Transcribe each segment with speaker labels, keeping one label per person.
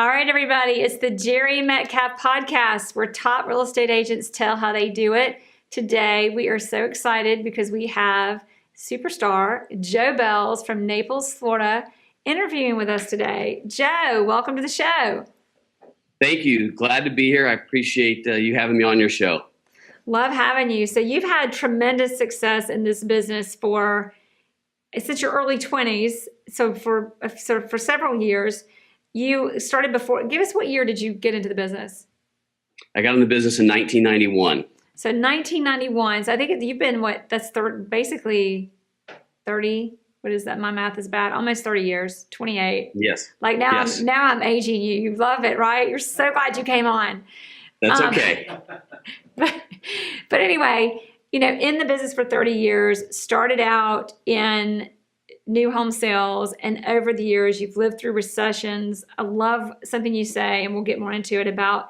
Speaker 1: All right, everybody, it's the Jerry Metcalf podcast where top real estate agents tell how they do it. Today, we are so excited because we have superstar Joe Belz from Naples, Florida, interviewing with us today. Joe, welcome to the show.
Speaker 2: Thank you. Glad to be here. I appreciate you having me on your show.
Speaker 1: Love having you. So you've had tremendous success in this business since your early 20s. So for several years. You started before. Give us, what year did you get into the business?
Speaker 2: I got in the business in 1991.
Speaker 1: So 1991. So I think you've been, basically 30. What is that? My math is bad. Almost 30 years. 28.
Speaker 2: Yes.
Speaker 1: Like now,
Speaker 2: yes.
Speaker 1: I'm aging you. You love it, right? You're so glad you came on.
Speaker 2: That's okay.
Speaker 1: But anyway, in the business for 30 years, started out in new home sales, and over the years you've lived through recessions. I love something you say, and we'll get more into it, about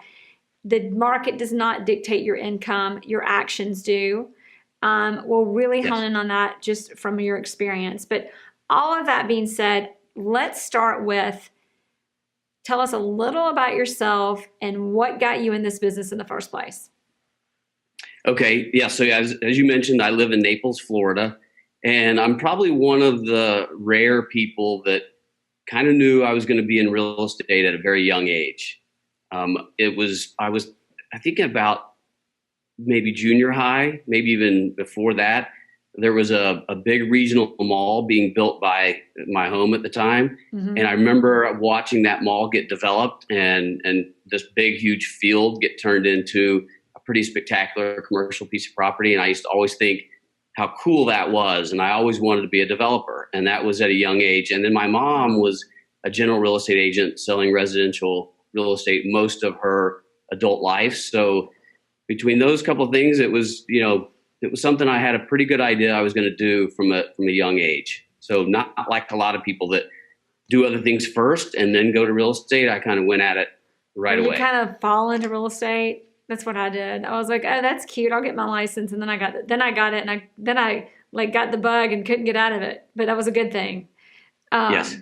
Speaker 1: the market does not dictate your income, your actions do. We'll really hone in on that just from your experience. But all of that being said, let's start with, tell us a little about yourself and what got you in this business in the first place.
Speaker 2: Okay. Yeah. So as you mentioned, I live in Naples, Florida. And I'm probably one of the rare people that kind of knew I was going to be in real estate at a very young age. I was about maybe junior high, maybe even before that. There was a big regional mall being built by my home at the time. Mm-hmm. And I remember watching that mall get developed and this big, huge field get turned into a pretty spectacular commercial piece of property. And I used to always think how cool that was. And I always wanted to be a developer. And that was at a young age. And then my mom was a general real estate agent selling residential real estate most of her adult life. So between those couple of things, it was something I had a pretty good idea I was going to do from a young age. So not like a lot of people that do other things first and then go to real estate. I kind of went at it right away.
Speaker 1: You kind of fall into real estate. That's what I did. I was like, oh, that's cute. I'll get my license. And then I got it. And I got the bug and couldn't get out of it. But that was a good thing.
Speaker 2: Yes.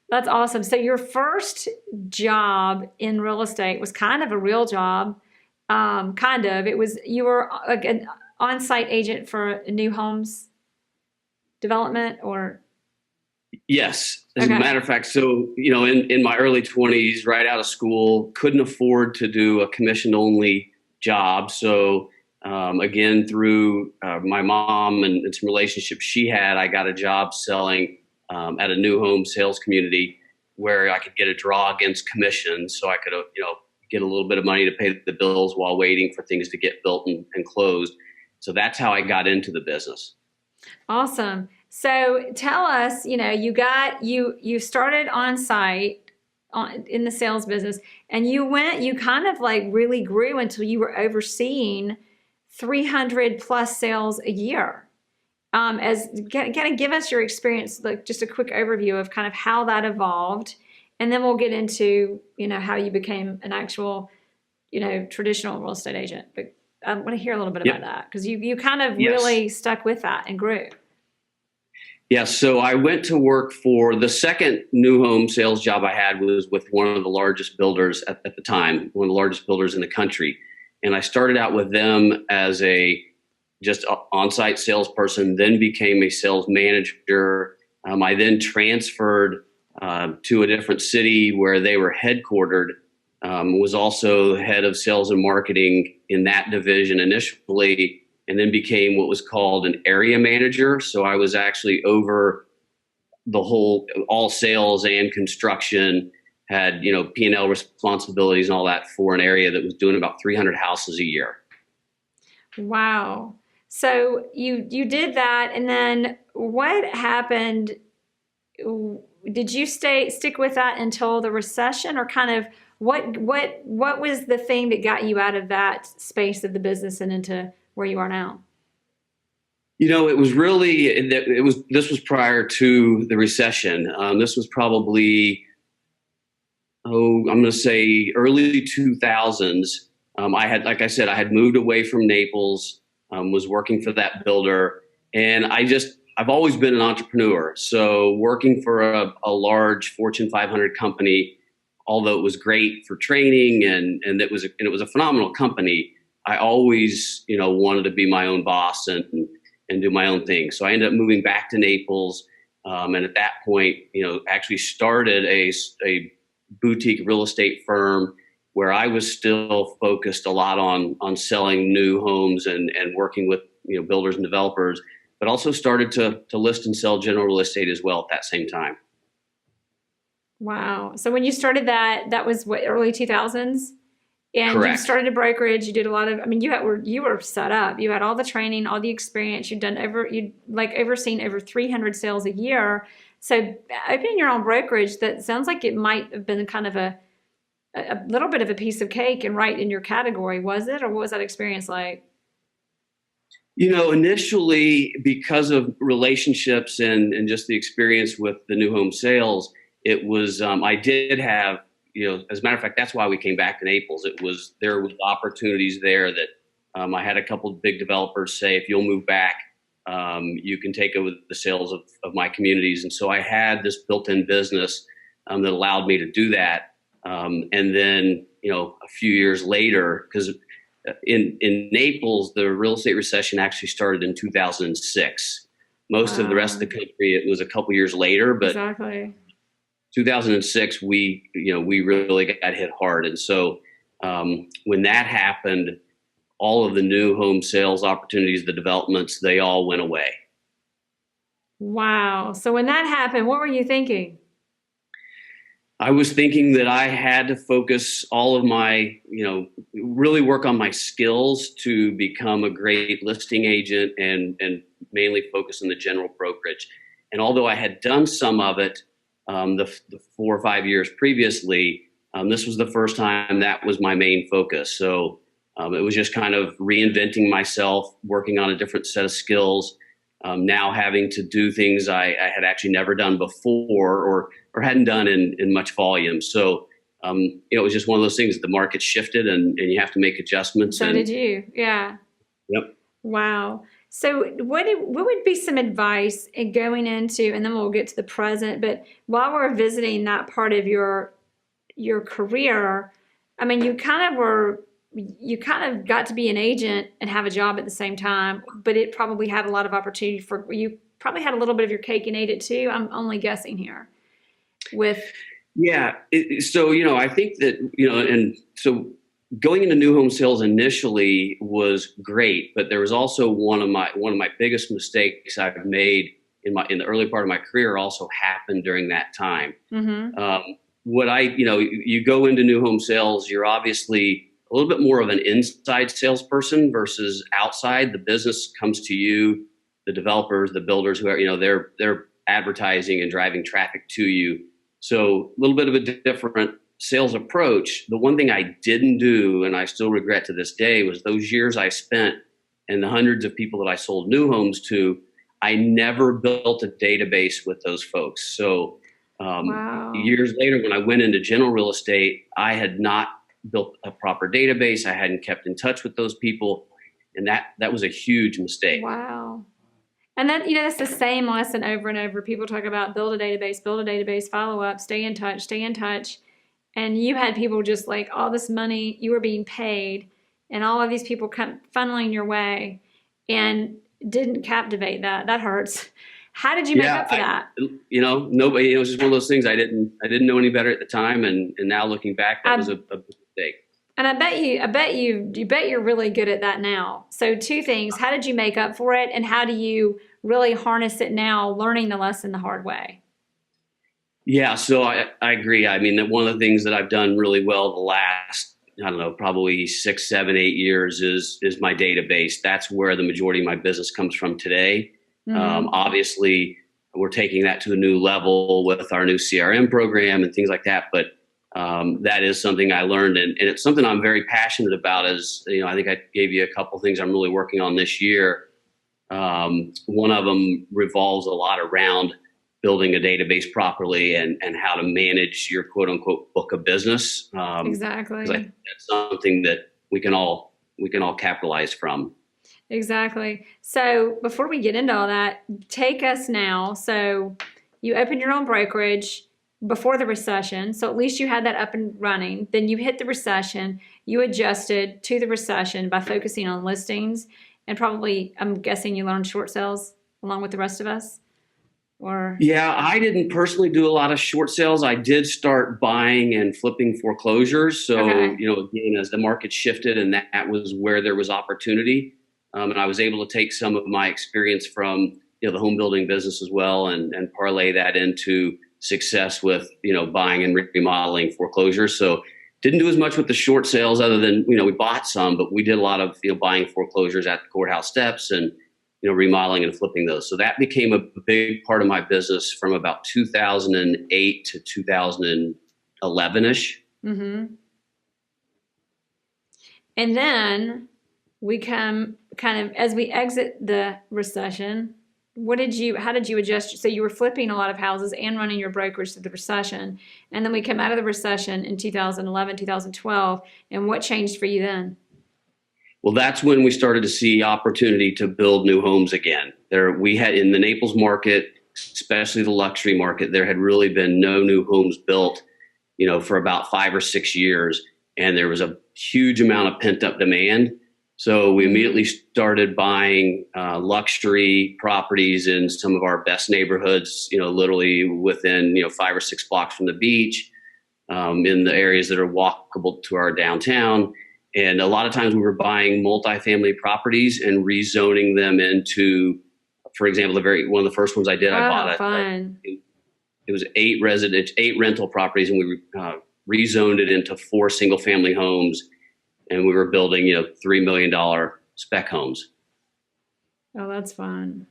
Speaker 1: That's awesome. So your first job in real estate was kind of a real job. You were like an on-site agent for new homes development, or?
Speaker 2: Yes. As a matter of fact, so, in my early 20s, right out of school, couldn't afford to do a commission-only job. So, again, through my mom and some relationships she had, I got a job selling at a new home sales community where I could get a draw against commission. So I could, get a little bit of money to pay the bills while waiting for things to get built and closed. So that's how I got into the business.
Speaker 1: Awesome. So tell us, you started on site in the sales business, and you kind of like really grew until you were overseeing 300 plus sales a year. Kind of give us your experience, like just a quick overview of kind of how that evolved. And then we'll get into, how you became an actual, traditional real estate agent. But I want to hear a little bit about that, because you kind of really stuck with that and grew.
Speaker 2: Yeah, so I went to work for the second new home sales job I had was with one of the largest builders at the time, one of the largest builders in the country. And I started out with them as just on-site salesperson, then became a sales manager. I then transferred to a different city where they were headquartered, was also head of sales and marketing in that division initially, and then became what was called an area manager. So I was actually over all sales and construction, had, P&L responsibilities and all that for an area that was doing about 300 houses a year.
Speaker 1: Wow. So you did that. And then what happened? Did you stick with that until the recession, or kind of what was the thing that got you out of that space of the business and into where you are now?
Speaker 2: It was really, this was prior to the recession. This was probably, I'm going to say early 2000s. Like I said, I had moved away from Naples, was working for that builder, and I've always been an entrepreneur. So working for a large Fortune 500 company although it was great for training and it was a phenomenal company, I always, wanted to be my own boss and do my own thing. So I ended up moving back to Naples. And at that point, actually started a boutique real estate firm where I was still focused a lot on selling new homes and working with, builders and developers, but also started to list and sell general real estate as well at that same time.
Speaker 1: Wow. So when you started that was what, early 2000s? And
Speaker 2: Correct.
Speaker 1: you started a brokerage, you did a lot of, you were set up. You had all the training, all the experience. You'd overseen over 300 sales a year. So opening your own brokerage, that sounds like it might have been kind of a little bit of a piece of cake and right in your category, was it? Or what was that experience like?
Speaker 2: Initially, because of relationships and just the experience with the new home sales, it was, I did have, as a matter of fact, that's why we came back to Naples. There was opportunities there that I had a couple of big developers say, if you'll move back, you can take over the sales of my communities. And so I had this built-in business that allowed me to do that. And then, a few years later, because in Naples, the real estate recession actually started in 2006. Most of the rest of the country, it was a couple years later, but
Speaker 1: exactly.
Speaker 2: 2006, we really got hit hard. And so when that happened, all of the new home sales opportunities, the developments, they all went away.
Speaker 1: Wow. So when that happened, what were you thinking?
Speaker 2: I was thinking that I had to focus all of my, really work on my skills to become a great listing agent and mainly focus on the general brokerage. And although I had done some of it the 4 or 5 years previously, this was the first time that was my main focus. So it was just kind of reinventing myself, working on a different set of skills, now having to do things I had actually never done before or hadn't done in much volume. So it was just one of those things. The market shifted and you have to make adjustments.
Speaker 1: So did you? Yeah.
Speaker 2: Yep.
Speaker 1: Wow. So what would be some advice in going into, and then we'll get to the present, but while we're visiting that part of your career, you kind of got to be an agent and have a job at the same time, but it probably had a lot of opportunity you probably had a little bit of your cake and ate it too. I'm only guessing here
Speaker 2: Yeah. So, I think that, and so going into new home sales initially was great, but there was also one of my biggest mistakes I've made in the early part of my career also happened during that time. Mm-hmm. You go into new home sales, you're obviously a little bit more of an inside salesperson versus outside. The business comes to you, the developers, the builders, who are, they're advertising and driving traffic to you. So a little bit of a different sales approach. The one thing I didn't do, and I still regret to this day, was those years I spent and the hundreds of people that I sold new homes to, I never built a database with those folks. So
Speaker 1: wow.
Speaker 2: Years later, when I went into general real estate, I had not built a proper database. I hadn't kept in touch with those people. And that was a huge mistake.
Speaker 1: Wow. And that, that's the same lesson over and over. People talk about build a database, follow up, stay in touch. And you had people just like all this money, you were being paid, and all of these people come funneling your way and didn't captivate that. That hurts. How did you make up for that?
Speaker 2: Nobody, it was just one of those things I didn't know any better at the time. And now looking back, that was a mistake.
Speaker 1: And I bet you're really good at that now. So 2 things, how did you make up for it? And how do you really harness it now, learning the lesson the hard way?
Speaker 2: Yeah, so I agree. That one of the things that I've done really well the last, probably 6, 7, 8 years is my database. That's where the majority of my business comes from today. Mm-hmm. Obviously, we're taking that to a new level with our new CRM program and things like that. But that is something I learned, and it's something I'm very passionate about. I think I gave you a couple of things I'm really working on this year. One of them revolves a lot around building a database properly and how to manage your quote unquote book of business.
Speaker 1: Exactly.
Speaker 2: 'Cause I think that's something that we can all capitalize from.
Speaker 1: Exactly. So before we get into all that, take us now. So you opened your own brokerage. before the recession. So at least you had that up and running. Then you hit the recession. You adjusted to the recession by focusing on listings. And probably, I'm guessing you learned short sales along with the rest of us? Or
Speaker 2: Yeah, I didn't personally do a lot of short sales. I did start buying and flipping foreclosures. So,
Speaker 1: okay.
Speaker 2: again, as the market shifted and that was where there was opportunity. And I was able to take some of my experience from, the home building business as well and parlay that into success with, buying and remodeling foreclosures. So didn't do as much with the short sales other than, we bought some, but we did a lot of, buying foreclosures at the courthouse steps and, remodeling and flipping those. So that became a big part of my business from about 2008 to 2011-ish.
Speaker 1: Mm-hmm. And then we come kind of, as we exit the recession, how did you adjust? So you were flipping a lot of houses and running your brokerage through the recession. And then we come out of the recession in 2011, 2012. And what changed for you then?
Speaker 2: Well, that's when we started to see opportunity to build new homes again. We had in the Naples market, especially the luxury market, there had really been no new homes built, for about 5 or 6 years. And there was a huge amount of pent up demand. So we immediately started buying luxury properties in some of our best neighborhoods, literally within, 5 or 6 blocks from the beach, in the areas that are walkable to our downtown. And a lot of times we were buying multifamily properties and rezoning them into, for example, one of the first ones I did, I bought it was 8 rental properties, and we rezoned it into 4 single family homes. And we were building, $3 million spec homes.
Speaker 1: Oh, that's fun.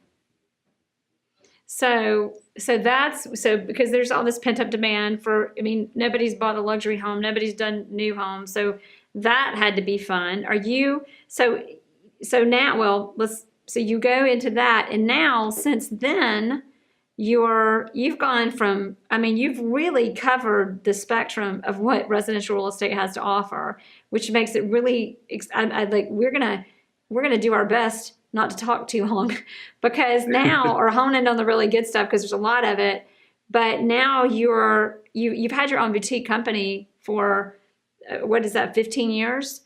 Speaker 1: So because there's all this pent up demand nobody's bought a luxury home, nobody's done new homes. So that had to be fun. So now, so you go into that, and now since then, you've gone from, you've really covered the spectrum of what residential real estate has to offer, which makes it really, we're gonna do our best not to talk too long because now, or hone in on the really good stuff because there's a lot of it. But now you've had your own boutique company for, what is that, 15 years?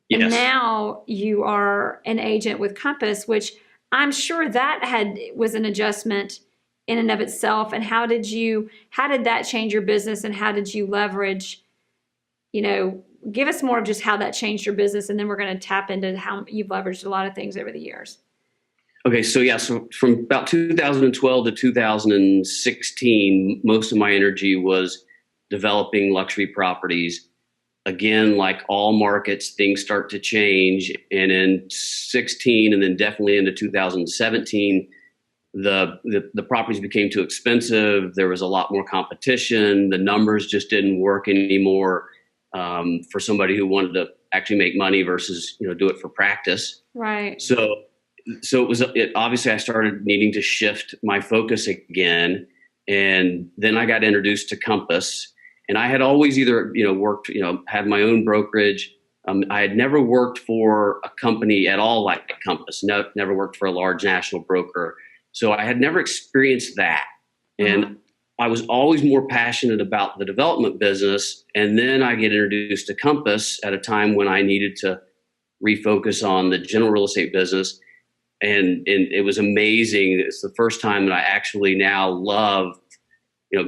Speaker 2: Yes.
Speaker 1: And now you are an agent with Compass, which I'm sure that was an adjustment in and of itself. And how did that change your business, and how did you leverage, give us more of just how that changed your business, and then we're going to tap into how you've leveraged a lot of things over the years.
Speaker 2: Okay, so from about 2012 to 2016, most of my energy was developing luxury properties. Again, like all markets, things start to change. And in 16 and then definitely into 2017, the properties became too expensive. There was a lot more competition. The numbers just didn't work anymore for somebody who wanted to actually make money versus, do it for practice.
Speaker 1: Right.
Speaker 2: So obviously I started needing to shift my focus again. And then I got introduced to Compass. And I had always either, worked, had my own brokerage. I had never worked for a company at all like Compass. Never worked for a large national broker. So I had never experienced that. And I was always more passionate about the development business. And then I get introduced to Compass at a time when I needed to refocus on the general real estate business. And it was amazing. It's the first time that I actually now love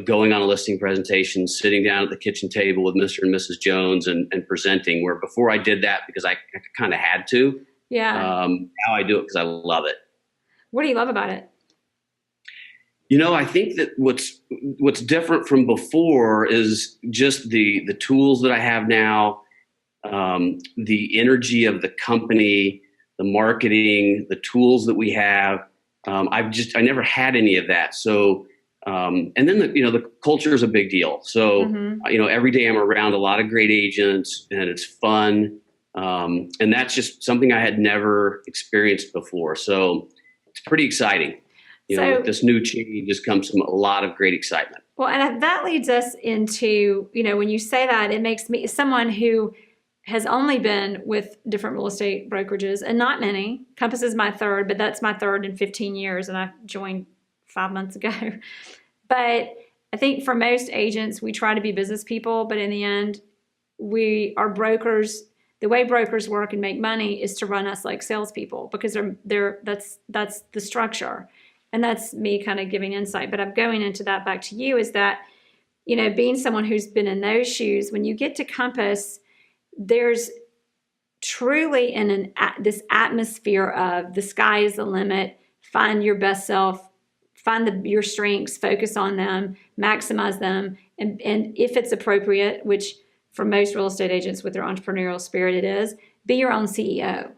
Speaker 2: going on a listing presentation, sitting down at the kitchen table with Mr. and Mrs. Jones and presenting, where before I did that because I kind of had to.
Speaker 1: Yeah.
Speaker 2: Now I do it because I love it.
Speaker 1: What do you love about it?
Speaker 2: I think that what's different from before is just the tools that I have now, the energy of the company, the marketing, the tools that we have. I never had any of that. So, and then the culture is a big deal. So, every day I'm around a lot of great agents and it's fun. And that's just something I had never experienced before. So it's pretty exciting. With this new change just comes from a lot of great excitement.
Speaker 1: Well, and that leads us into, when you say that, it makes me someone who has only been with different real estate brokerages, and not many. Compass is my third, but that's my third in 15 years, and I joined 5 months ago. But I think for most agents, we try to be business people, but in the end, we are brokers. The way brokers work and make money is to run us like salespeople, because that's the structure. And that's me kind of giving insight. But I'm going into that back to you, is that, being someone who's been in those shoes, when you get to Compass, there's truly this atmosphere of the sky is the limit, find your best self, find your strengths, focus on them, maximize them. And if it's appropriate, which for most real estate agents with their entrepreneurial spirit it is, be your own CEO.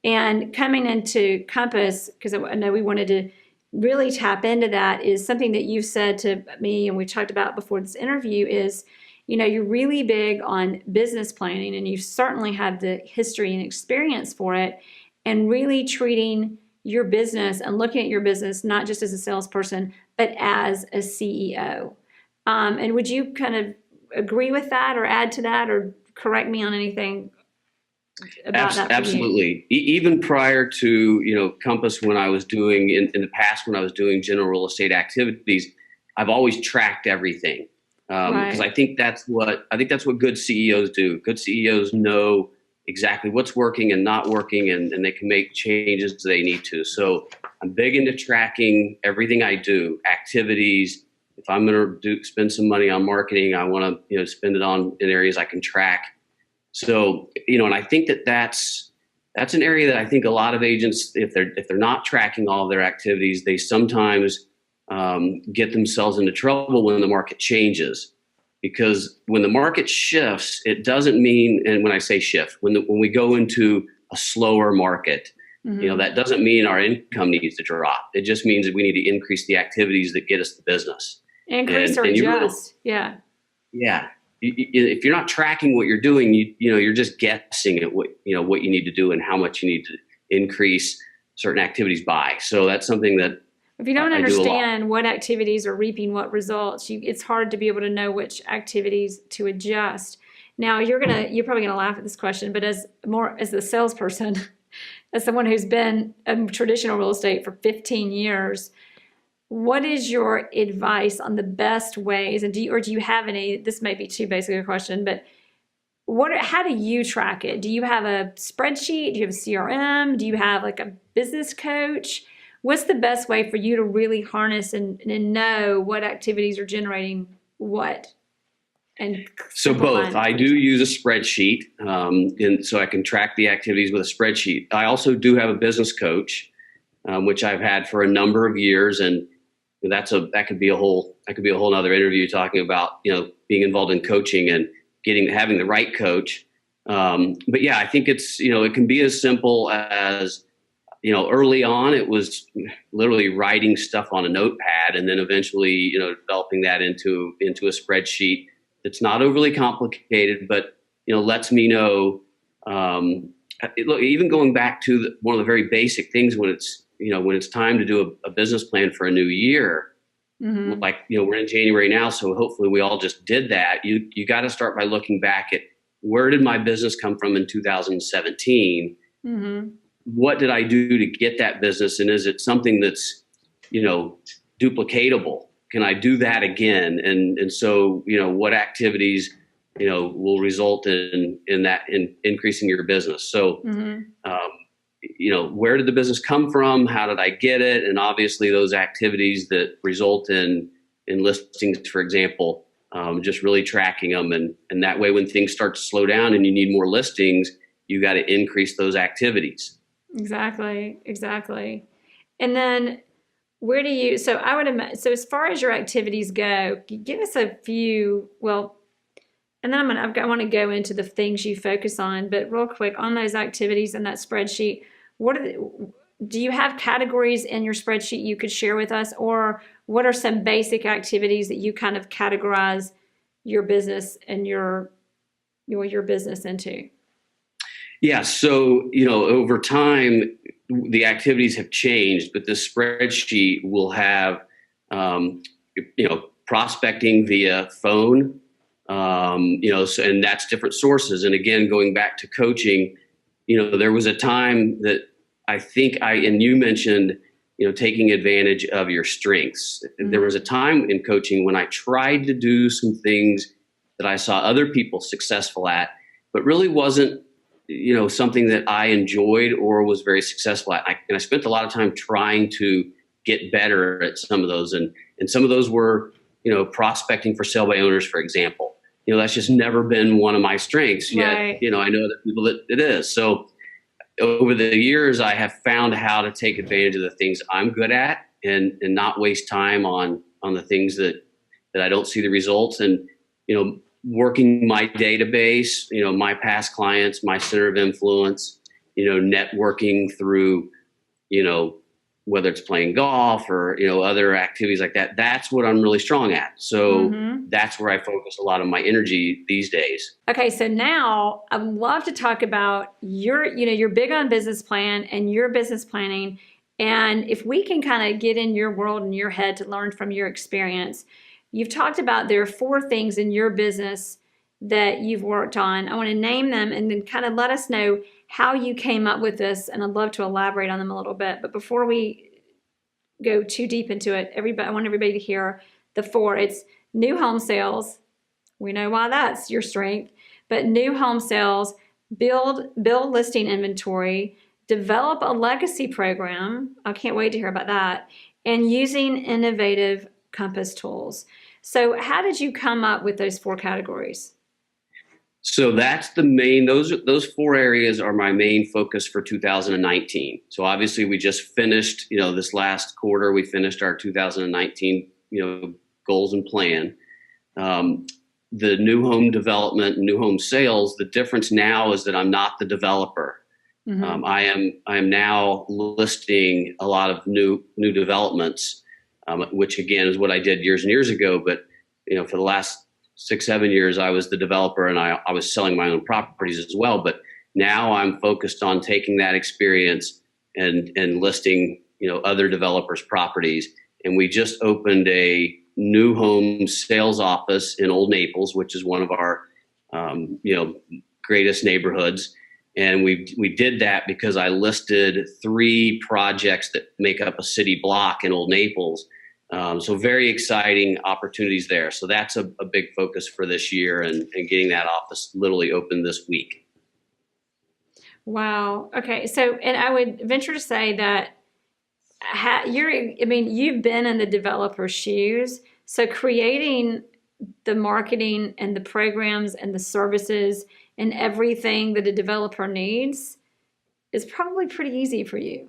Speaker 1: And coming into Compass, because I know we wanted to really tap into that, is something that you've said to me and we talked about before this interview is, you're really big on business planning, and you certainly have the history and experience for it, and really treating your business and looking at your business not just as a salesperson, but as a CEO. And would you kind of agree with that, or add to that, or correct me on anything about that?
Speaker 2: Absolutely. Even prior to Compass, when I was doing in the past, when I was doing general real estate activities, I've always tracked everything, because I think that's what good CEOs do. Good CEOs know exactly what's working and not working, and they can make changes as they need to. So I'm big into tracking everything I do, activities. If I'm going to spend some money on marketing, I want to spend it in areas I can track. So and I think that's an area that I think a lot of agents, if they're not tracking all of their activities, they sometimes get themselves into trouble when the market changes. Because when the market shifts, it doesn't mean, and when I say shift, when we go into a slower market, that doesn't mean our income needs to drop. It just means that we need to increase the activities that get us the business.
Speaker 1: Increase or adjust. Yeah.
Speaker 2: If you're not tracking what you're doing, you're just guessing at what you need to do and how much you need to increase certain activities by. So that's something that,
Speaker 1: if you don't understand what activities are reaping what results, it's hard to be able to know which activities to adjust. Now you're probably gonna laugh at this question, but as a salesperson, as someone who's been in traditional real estate for 15 years, what is your advice on the best ways? And do you have any? This might be too basic a question, but how do you track it? Do you have a spreadsheet? Do you have a CRM? Do you have like a business coach? What's the best way for you to really harness and know what activities are generating what? And
Speaker 2: so both. I do use a spreadsheet, and so I can track the activities with a spreadsheet. I also do have a business coach, which I've had for a number of years, and that could be a whole other interview talking about being involved in coaching and having the right coach. But yeah, I think it's it can be as simple as early on it was literally writing stuff on a notepad, and then eventually developing that into a spreadsheet that's not overly complicated, but lets me know. Look, even going back to one of the very basic things when it's time to do a business plan for a new year, like we're in January now, so hopefully we all just did that. You got to start by looking back at where did my business come from in 2017. What did I do to get that business, and is it something that's duplicatable? Can I do that again? And so what activities will result in increasing your business? So where did the business come from? How did I get it? And obviously those activities that result in listings, for example, just really tracking them, and that way when things start to slow down and you need more listings, you got to increase those activities. Exactly.
Speaker 1: And then where do you, so as far as your activities go, give us a few, and then I want to go into the things you focus on, but real quick on those activities and that spreadsheet, do you have categories in your spreadsheet you could share with us, or what are some basic activities that you kind of categorize your business and your business into?
Speaker 2: Yeah. So, over time, the activities have changed, but this spreadsheet will have, prospecting via phone, and that's different sources. And again, going back to coaching, there was a time that I think and you mentioned, taking advantage of your strengths. There was a time in coaching when I tried to do some things that I saw other people successful at, but really wasn't, something that I enjoyed or was very successful at. And I spent a lot of time trying to get better at some of those. And some of those were, prospecting for sale by owners, for example. That's just never been one of my strengths yet.
Speaker 1: Right.
Speaker 2: I know that people that it is. So over the years, I have found how to take advantage of the things I'm good at and not waste time on the things that I don't see the results. And, working my database, my past clients, my center of influence, networking through, whether it's playing golf or, other activities like that, that's what I'm really strong at. So that's where I focus a lot of my energy these days.
Speaker 1: Okay. So now I'd love to talk about you're big on business plan and your business planning. And if we can kind of get in your world and your head to learn from your experience, you've talked about there are 4 things in your business that you've worked on. I want to name them and then kind of let us know how you came up with this. And I'd love to elaborate on them a little bit. But before we go too deep into it, I want everybody to hear the 4. It's new home sales. We know why that's your strength. But new home sales, build listing inventory, develop a legacy program. I can't wait to hear about that. And using innovative Compass tools. So how did you come up with those 4 categories?
Speaker 2: So that's the main, those 4 areas are my main focus for 2019. So obviously we just finished, this last quarter, we finished our 2019, goals and plan. The new home development, new home sales, the difference now is that I'm not the developer. I am now listing a lot of new developments, which again is what I did years and years ago. But, for the last 6-7 years, I was the developer and I was selling my own properties as well. But now I'm focused on taking that experience and listing, other developers' properties. And we just opened a new home sales office in Old Naples, which is one of our, greatest neighborhoods. And we did that because I listed 3 projects that make up a city block in Old Naples. So very exciting opportunities there. So that's a big focus for this year and getting that office literally open this week.
Speaker 1: Wow. Okay. So, and I would venture to say that you've been in the developer's shoes. So creating the marketing and the programs and the services and everything that a developer needs is probably pretty easy for you.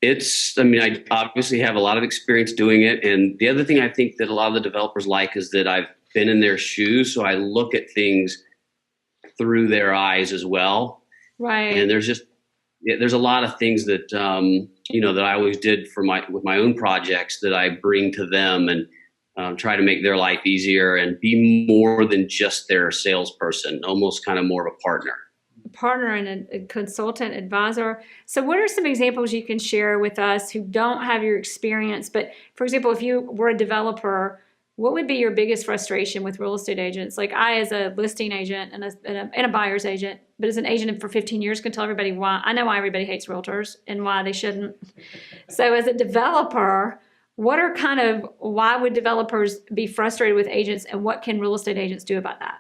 Speaker 2: I obviously have a lot of experience doing it. And the other thing I think that a lot of the developers like is that I've been in their shoes. So I look at things through their eyes as well.
Speaker 1: Right.
Speaker 2: And there's a lot of things that, that I always did with my own projects that I bring to them and try to make their life easier and be more than just their salesperson, almost kind of more of a partner.
Speaker 1: And a consultant advisor. So what are some examples you can share with us who don't have your experience? But for example, if you were a developer, what would be your biggest frustration with real estate agents? Like I, as a listing agent and a buyer's agent, but as an agent for 15 years, can tell everybody why. I know why everybody hates realtors and why they shouldn't. So as a developer, why would developers be frustrated with agents and what can real estate agents do about that?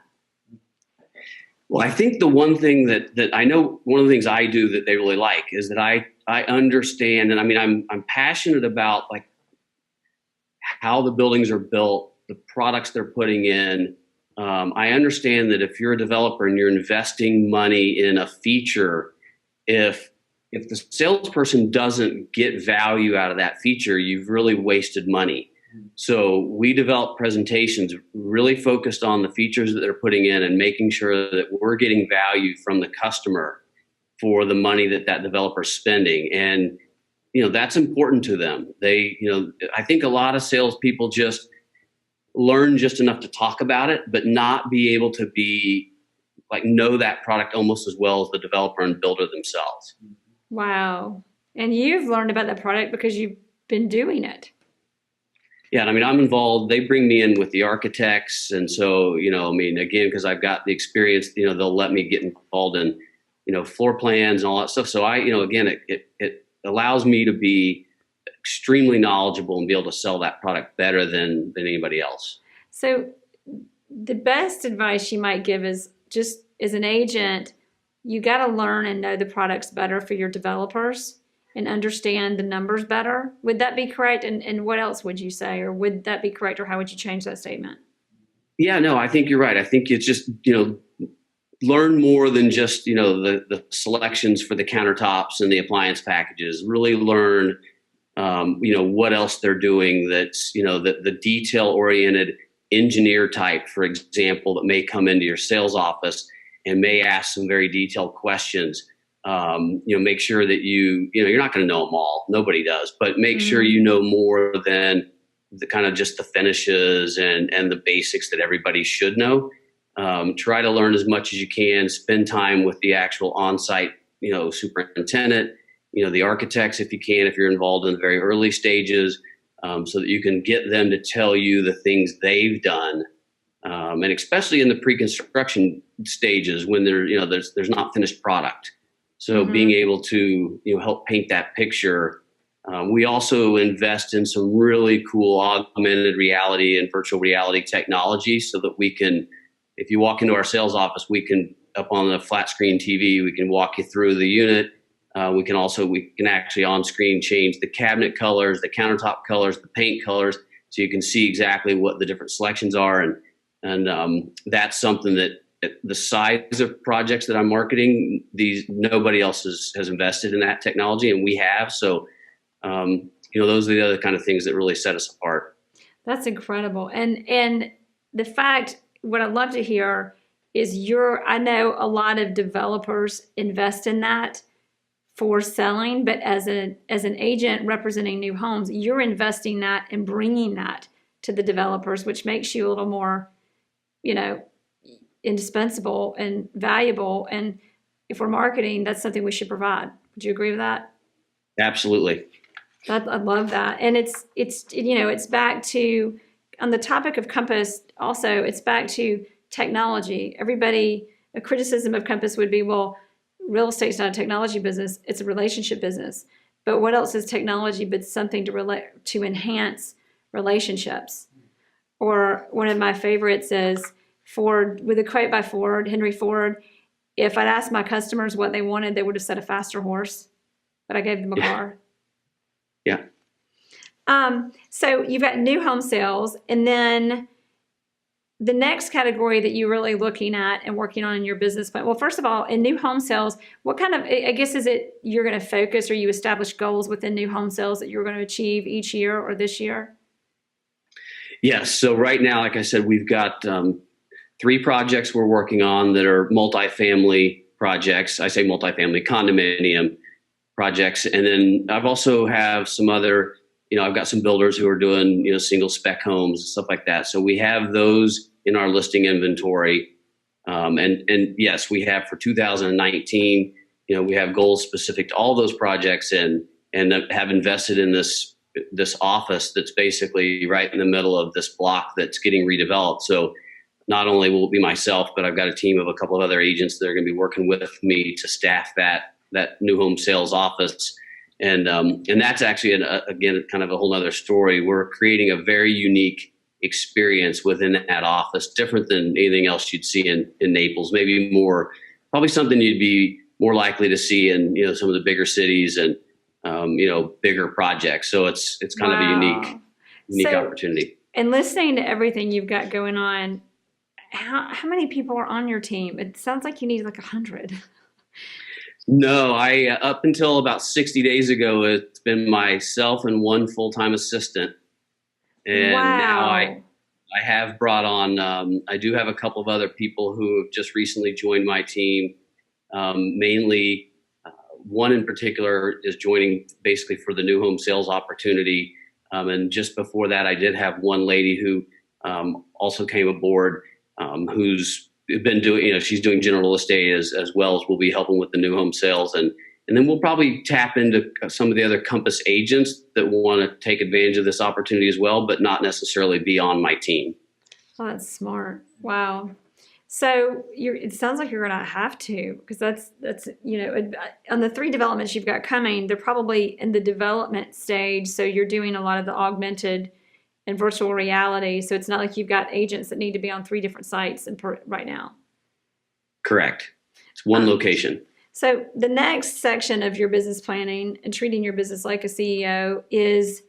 Speaker 2: Well, I think the one thing that I know, one of the things I do that they really like is that I understand, and I'm passionate about like how the buildings are built, the products they're putting in. I understand that if you're a developer and you're investing money in a feature, if the salesperson doesn't get value out of that feature, you've really wasted money. So we develop presentations really focused on the features that they're putting in and making sure that we're getting value from the customer for the money that developer's spending. And, that's important to them. I think a lot of salespeople just learn just enough to talk about it, but not be able to know that product almost as well as the developer and builder themselves.
Speaker 1: Wow. And you've learned about that product because you've been doing it.
Speaker 2: Yeah, I'm involved. They bring me in with the architects. And so, again, because I've got the experience, they'll let me get involved in, floor plans and all that stuff. So again, it allows me to be extremely knowledgeable and be able to sell that product better than anybody else.
Speaker 1: So the best advice you might give is just as an agent, you got to learn and know the products better for your developers and understand the numbers better. Would that be correct? And what else would you say? Or would that be correct? Or how would you change that statement?
Speaker 2: Yeah, no, I think you're right. I think it's just, learn more than just, the selections for the countertops and the appliance packages. Really learn, what else they're doing that's, the detail-oriented engineer type, for example, that may come into your sales office and may ask some very detailed questions. Make sure that you're not going to know them all. Nobody does, but make sure you know more than the kind of just the finishes and the basics that everybody should know. Try to learn as much as you can. Spend time with the actual on-site, superintendent, the architects if you can, if you're involved in the very early stages, so that you can get them to tell you the things they've done. And especially in the pre-construction stages when there's not finished product. So being able to, help paint that picture. We also invest in some really cool augmented reality and virtual reality technology so that we can, if you walk into our sales office, we can, up on the flat screen TV, we can walk you through the unit. We can actually on screen change the cabinet colors, the countertop colors, the paint colors, so you can see exactly what the different selections are. And that's something that the size of projects that I'm marketing, nobody else has invested in that technology, and we have. So, those are the other kind of things that really set us apart.
Speaker 1: That's incredible. And the fact, what I'd love to hear is I know a lot of developers invest in that for selling, but as an agent representing new homes, you're investing that and bringing that to the developers, which makes you a little more, indispensable and valuable. And if we're marketing, that's something we should provide. Would you agree with that?
Speaker 2: Absolutely.
Speaker 1: I love that. And it's back to, on the topic of Compass, also, it's back to technology. A criticism of Compass would be, well, real estate's not a technology business, it's a relationship business. But what else is technology but something to enhance relationships? Or one of my favorites is Ford, with a quote by Henry Ford, if I'd asked my customers what they wanted, they would have said a faster horse, but I gave them a car.
Speaker 2: Yeah.
Speaker 1: So you've got new home sales, and then the next category that you're really looking at and working on in your business plan. Well, first of all, in new home sales, what kind of, I guess, is it you're going to focus, or you establish goals within new home sales that you're going to achieve each year or this year?
Speaker 2: Yes. So right now, like I said, we've got 3 projects we're working on that are multifamily projects. I say multifamily condominium projects. And then I've also have some other, I've got some builders who are doing, single spec homes and stuff like that. So we have those in our listing inventory. And yes, we have for 2019, we have goals specific to all those projects and have invested in this office that's basically right in the middle of this block that's getting redeveloped. So not only will it be myself, but I've got a team of a couple of other agents that are going to be working with me to staff that new home sales office. And that's actually, again, kind of a whole other story. We're creating a very unique experience within that office, different than anything else you'd see in Naples, probably something you'd be more likely to see in, some of the bigger cities and, bigger projects. So it's kind of a unique opportunity.
Speaker 1: And listening to everything you've got going on, how many people are on your team? It sounds like you need like 100.
Speaker 2: No, up until about 60 days ago, it's been myself and 1 full-time assistant. And now I have brought on, I do have a couple of other people who have just recently joined my team. Mainly, one in particular is joining basically for the new home sales opportunity. And just before that, I did have one lady who also came aboard, who's been doing, she's doing general real estate as well as we'll be helping with the new home sales. And then we'll probably tap into some of the other Compass agents that want to take advantage of this opportunity as well, but not necessarily be on my team.
Speaker 1: Oh, that's smart. Wow. So it sounds like you're going to have to, because that's on the 3 developments you've got coming, they're probably in the development stage. So you're doing a lot of the augmented and virtual reality. So it's not like you've got agents that need to be on 3 different sites right now.
Speaker 2: Correct. It's one location.
Speaker 1: So the next section of your business planning and treating your business like a CEO is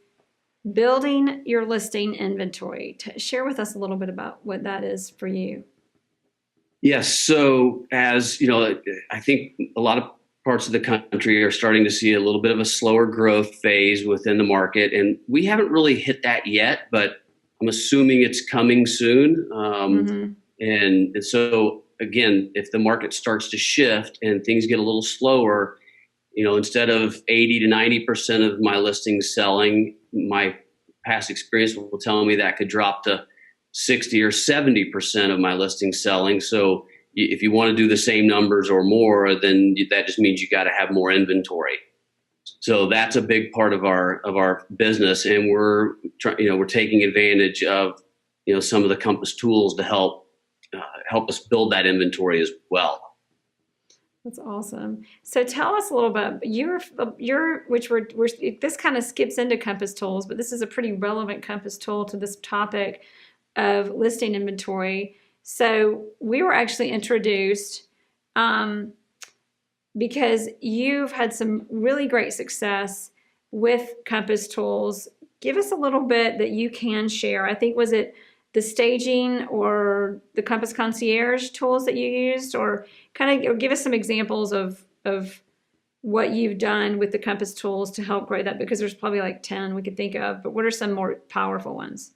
Speaker 1: building your listing inventory. Share with us a little bit about what that is for you.
Speaker 2: Yes. So as you know, I think a lot of parts of the country are starting to see a little bit of a slower growth phase within the market. And we haven't really hit that yet, but I'm assuming it's coming soon. And so again, if the market starts to shift and things get a little slower, instead of 80 to 90% of my listings selling, my past experience will tell me that could drop to 60 or 70% of my listings selling. So if you want to do the same numbers or more, then that just means you got to have more inventory. So that's a big part of our business, and we're taking advantage of some of the Compass tools to help us build that inventory as well.
Speaker 1: That's awesome. So tell us a little bit. This kind of skips into Compass tools, but this is a pretty relevant Compass tool to this topic of listing inventory. So we were actually introduced because you've had some really great success with Compass tools. Give us a little bit that you can share. I think, was it the staging or the Compass Concierge tools that you used, or give us some examples of what you've done with the Compass tools to help grow that, because there's probably like 10 we could think of, but what are some more powerful ones?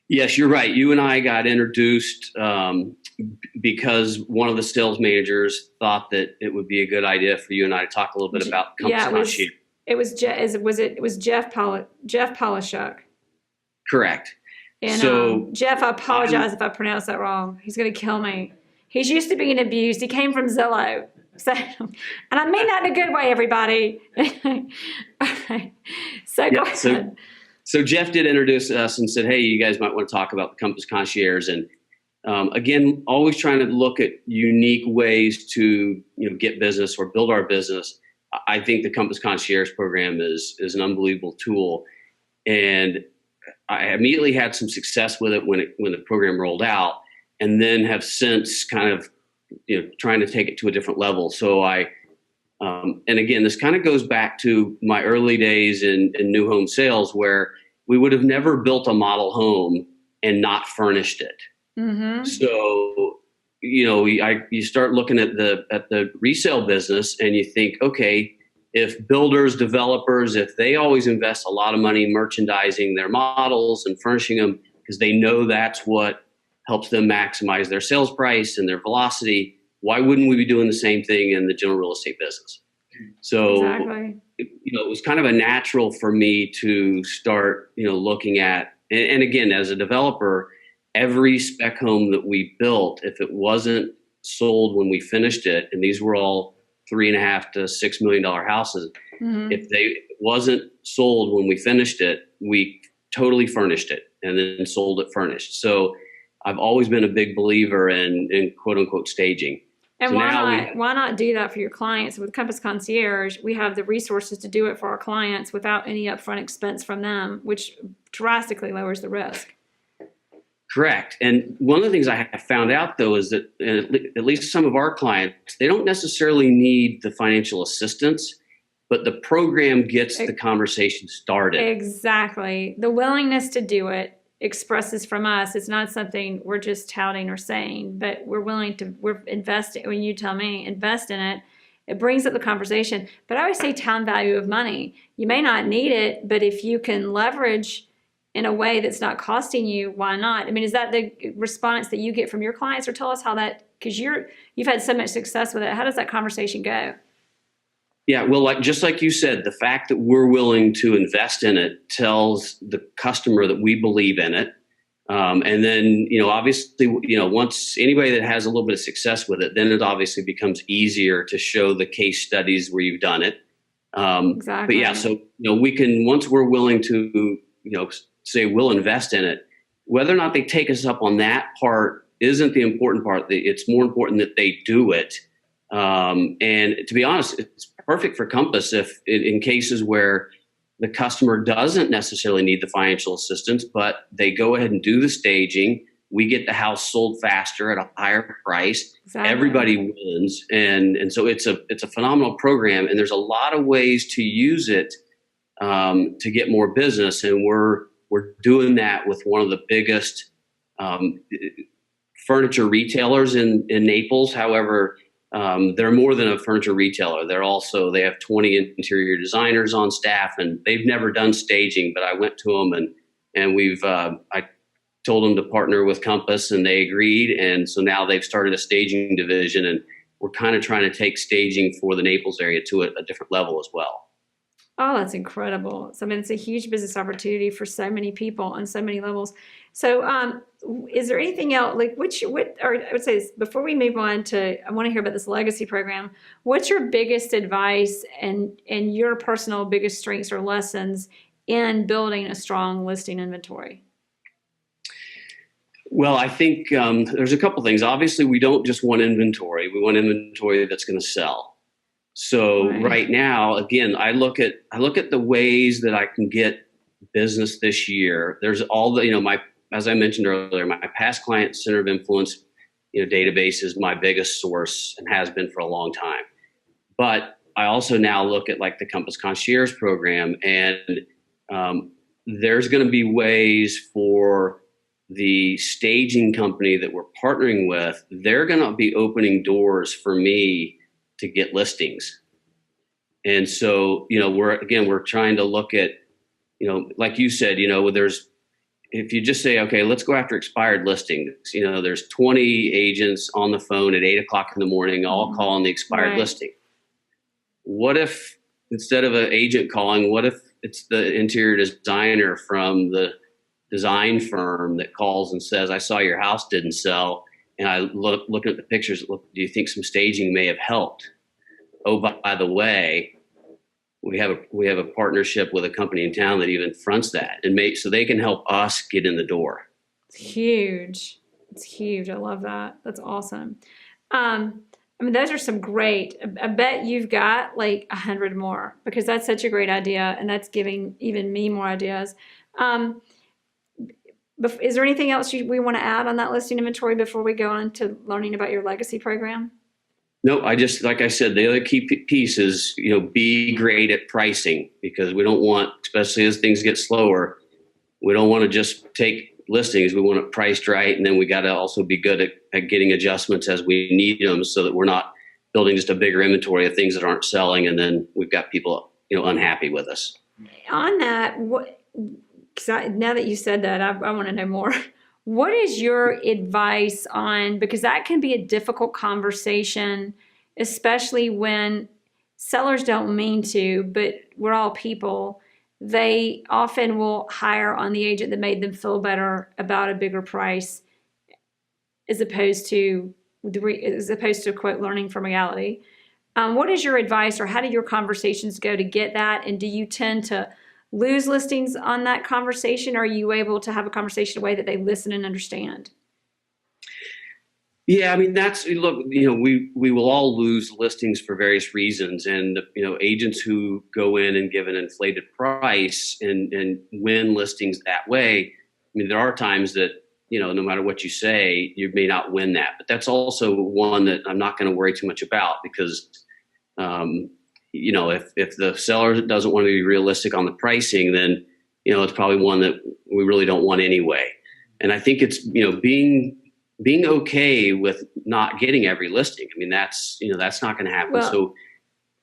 Speaker 2: Yes, you're right. You and I got introduced because one of the sales managers thought that it would be a good idea for you and I to talk a little bit about Compass Concierge.
Speaker 1: It was Jeff Polishuk.
Speaker 2: Correct.
Speaker 1: And
Speaker 2: so
Speaker 1: Jeff, I apologize if I pronounced that wrong. He's going to kill me. He's used to being abused. He came from Zillow. So, and I mean that in a good way, everybody. All right. So go ahead.
Speaker 2: So Jeff did introduce us and said, hey, you guys might want to talk about the Compass Concierge. And again, always trying to look at unique ways to get business or build our business. I think the Compass Concierge program is an unbelievable tool. And I immediately had some success with it when the program rolled out, and then have since kind of trying to take it to a different level. So and again, this kind of goes back to my early days in new home sales, where we would have never built a model home and not furnished it. Mm-hmm. So, you start looking at the resale business and you think, okay, if builders, developers, if they always invest a lot of money in merchandising their models and furnishing them because they know that's what helps them maximize their sales price and their velocity, why wouldn't we be doing the same thing in the general real estate business? So,
Speaker 1: exactly.
Speaker 2: It was kind of a natural for me to start, looking at, and again, as a developer, every spec home that we built, if it wasn't sold when we finished it, and these were all $3.5 to $6 million houses, mm-hmm. if it wasn't sold when we finished it, we totally furnished it and then sold it furnished. So I've always been a big believer in quote unquote staging.
Speaker 1: And so why not do that for your clients? With Compass Concierge, we have the resources to do it for our clients without any upfront expense from them, which drastically lowers the risk.
Speaker 2: Correct. And one of the things I have found out, though, is that at least some of our clients, they don't necessarily need the financial assistance, but the program gets the conversation started.
Speaker 1: Exactly. The willingness to do it expresses from us. It's not something we're just touting or saying, but we're investing. When you tell me invest in it, it brings up the conversation. But I always say time value of money. You may not need it, but if you can leverage in a way that's not costing you, why not? I mean, is that the response that you get from your clients? Or tell us how that, because you've had so much success with it. How does that conversation go?
Speaker 2: Yeah, well, just like you said, the fact that we're willing to invest in it tells the customer that we believe in it. And then, obviously, once anybody that has a little bit of success with it, then it obviously becomes easier to show the case studies where you've done it.
Speaker 1: Exactly.
Speaker 2: But yeah, so, we can, once we're willing to, say we'll invest in it, whether or not they take us up on that part isn't the important part. It's more important that they do it. And to be honest, it's perfect for Compass if in cases where the customer doesn't necessarily need the financial assistance, but they go ahead and do the staging. We get the house sold faster at a higher price.
Speaker 1: Exactly.
Speaker 2: Everybody wins, and so it's a phenomenal program. And there's a lot of ways to use it to get more business, and we're doing that with one of the biggest furniture retailers in Naples. However, they're more than a furniture retailer. They have 20 interior designers on staff, and they've never done staging. But I went to them and I told them to partner with Compass, and they agreed. And so now they've started a staging division, and we're kind of trying to take staging for the Naples area to a different level as well.
Speaker 1: Oh, that's incredible. So, I mean, it's a huge business opportunity for so many people on so many levels. So, is there anything else, like or I would say this, before we move on I want to hear about this legacy program. What's your biggest advice and your personal biggest strengths or lessons in building a strong listing inventory?
Speaker 2: Well, I think there's a couple things. Obviously, we don't just want inventory. We want inventory that's going to sell. So right now, again, I look at the ways that I can get business this year. There's all the, as I mentioned earlier, my past client center of influence, database is my biggest source and has been for a long time. But I also now look at like the Compass Concierge program, and there's going to be ways for the staging company that we're partnering with. They're going to be opening doors for me to get listings. And so, we're trying to look at, like you said, if you just say, okay, let's go after expired listings, there's 20 agents on the phone at 8:00 in the morning, all calling the expired listing. What if instead of an agent calling, what if it's the interior designer from the design firm that calls and says, I saw your house didn't sell, and I looking at the pictures, do you think some staging may have helped? Oh, by the way, we have a partnership with a company in town that even fronts that, and so they can help us get in the door.
Speaker 1: It's huge. It's huge. I love that. That's awesome. I mean, those are some great. I bet you've got like 100 more, because that's such a great idea, and that's giving even me more ideas. Is there anything else we want to add on that listing inventory before we go on to learning about your legacy program?
Speaker 2: No, like I said, the other key piece is, be great at pricing, because we don't want, especially as things get slower, we don't want to just take listings. We want it priced right. And then we got to also be good at getting adjustments as we need them, so that we're not building just a bigger inventory of things that aren't selling. And then we've got people, unhappy with us.
Speaker 1: On that, now that you said that, I want to know more. What is your advice on, because that can be a difficult conversation, especially when sellers don't mean to, but we're all people. They often will hire on the agent that made them feel better about a bigger price, as opposed to quote, learning from reality. What is your advice, or how do your conversations go to get that? And do you tend to lose listings on that conversation? Or are you able to have a conversation in a way that they listen and understand?
Speaker 2: Yeah, I mean, we will all lose listings for various reasons. And, agents who go in and give an inflated price and win listings that way, I mean, there are times that, no matter what you say, you may not win that. But that's also one that I'm not going to worry too much about, because if the seller doesn't want to be realistic on the pricing, then, it's probably one that we really don't want anyway. And I think it's, being okay with not getting every listing. I mean, that's not going to happen.
Speaker 1: Well,
Speaker 2: so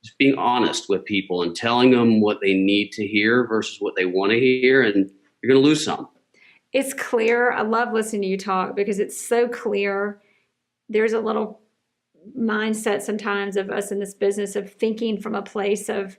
Speaker 2: just being honest with people and telling them what they need to hear versus what they want to hear, and you're going to lose some.
Speaker 1: It's clear. I love listening to you talk, because it's so clear. There's a little mindset sometimes of us in this business of thinking from a place of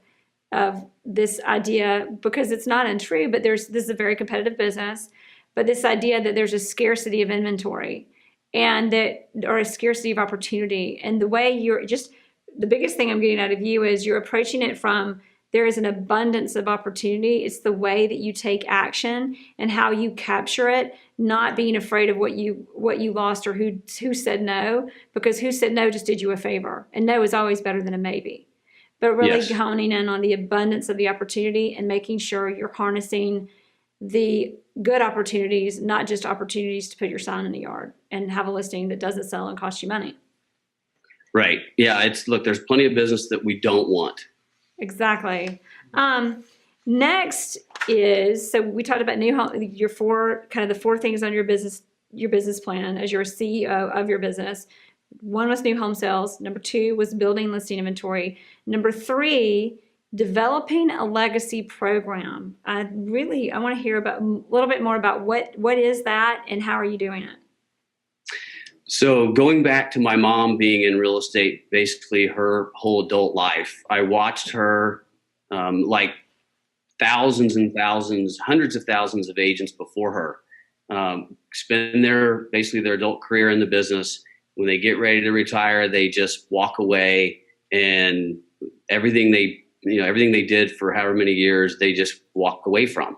Speaker 1: this idea, because it's not untrue, but this is a very competitive business, but this idea that there's a scarcity of inventory, or a scarcity of opportunity. And the way the biggest thing I'm getting out of you is you're approaching it from there is an abundance of opportunity. It's the way that you take action and how you capture it, not being afraid of what you lost or who said no, because who said no just did you a favor. And no is always better than a maybe. But really
Speaker 2: Yes.
Speaker 1: honing in on the abundance of the opportunity and making sure you're harnessing the good opportunities, not just opportunities to put your sign in the yard and have a listing that doesn't sell and cost you money.
Speaker 2: Right. Yeah. Look, there's plenty of business that we don't want.
Speaker 1: Exactly. Next is, so we talked about new home, the four things on your business plan as your CEO of your business. One was new home sales. Number 2 was building listing inventory. Number 3, developing a legacy program. I want to hear a little bit more about what is that and how are you doing it?
Speaker 2: So going back to my mom being in real estate, basically her whole adult life, I watched her like thousands and thousands, hundreds of thousands of agents before her spend their adult career in the business. When they get ready to retire, they just walk away, and everything they did for however many years, they just walk away from.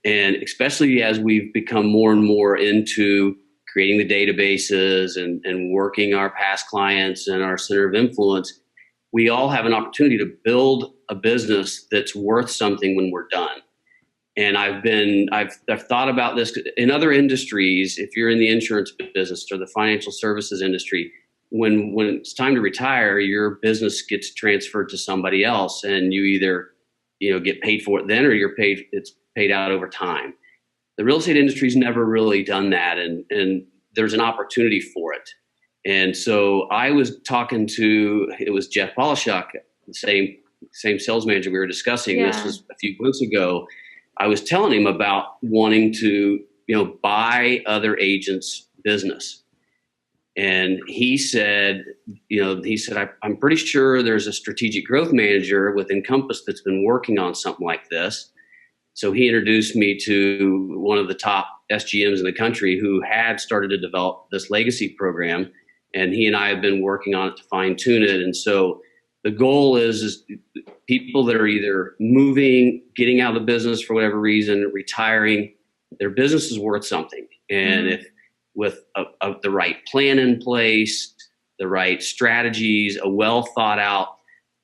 Speaker 2: And especially as we've become more and more into creating the databases and working our past clients and our center of influence, we all have an opportunity to build a business that's worth something when we're done. And I've thought about this in other industries. If you're in the insurance business or the financial services industry, when it's time to retire, your business gets transferred to somebody else, and you either get paid for it then, or it's paid out over time. The real estate industry's never really done that, and there's an opportunity for it. And so I was talking to, it was Jeff Polishuk, the same sales manager we were discussing.
Speaker 1: Yeah.
Speaker 2: This was a few months ago. I was telling him about wanting to, buy other agents' business. And he said, I'm pretty sure there's a strategic growth manager with Encompass that's been working on something like this. So he introduced me to one of the top SGMs in the country who had started to develop this legacy program. And he and I have been working on it to fine tune it. And so the goal is people that are either moving, getting out of the business for whatever reason, retiring, their business is worth something. And if with the right plan in place, the right strategies, a well thought out,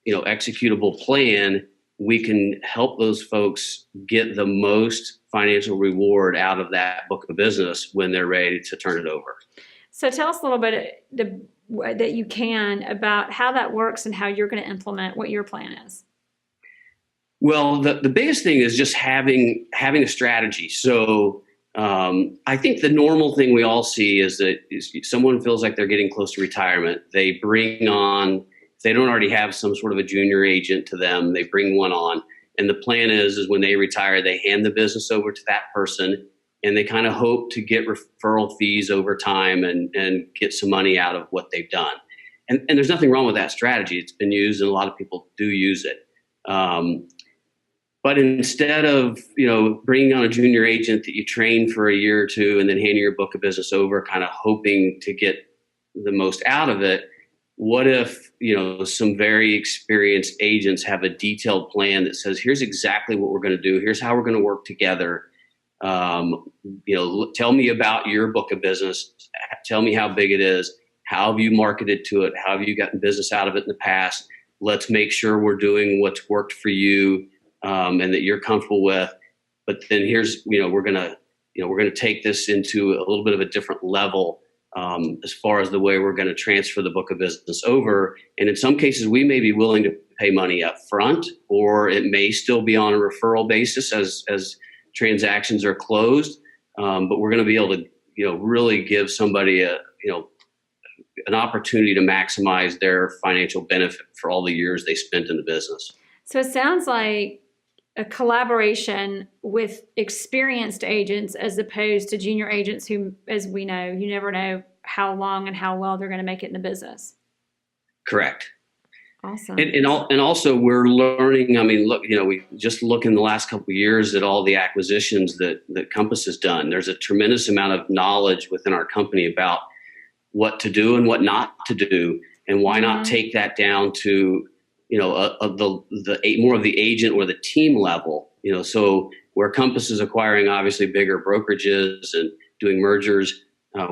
Speaker 2: executable plan, we can help those folks get the most financial reward out of that book of business when they're ready to turn it over.
Speaker 1: So tell us a little bit that you can about how that works and how you're going to implement what your plan is.
Speaker 2: Well, the biggest thing is just having a strategy. So I think the normal thing we all see is that someone feels like they're getting close to retirement. They bring on, if they don't already have some sort of a junior agent to them, they bring one on. And the plan is when they retire, they hand the business over to that person, and they kind of hope to get referral fees over time and get some money out of what they've done. And there's nothing wrong with that strategy. It's been used, and a lot of people do use it. But instead of, bringing on a junior agent that you train for a year or two and then handing your book of business over, kind of hoping to get the most out of it, what if, some very experienced agents have a detailed plan that says, here's exactly what we're going to do. Here's how we're going to work together. Tell me about your book of business. Tell me how big it is. How have you marketed to it? How have you gotten business out of it in the past? Let's make sure we're doing what's worked for you, and that you're comfortable with. But then here's, we're going to take this into a little bit of a different level, as far as the way we're going to transfer the book of business over. And in some cases, we may be willing to pay money up front, or it may still be on a referral basis as transactions are closed. But we're going to be able to, really give somebody an opportunity to maximize their financial benefit for all the years they spent in the business.
Speaker 1: So it sounds like a collaboration with experienced agents as opposed to junior agents who, as we know, you never know how long and how well they're going to make it in the business.
Speaker 2: Correct.
Speaker 1: Awesome.
Speaker 2: And also we're learning. I mean, look, we just look in the last couple of years at all the acquisitions that Compass has done. There's a tremendous amount of knowledge within our company about what to do and what not to do, and why not take that down to more of the agent or the team level. So where Compass is acquiring obviously bigger brokerages and doing mergers,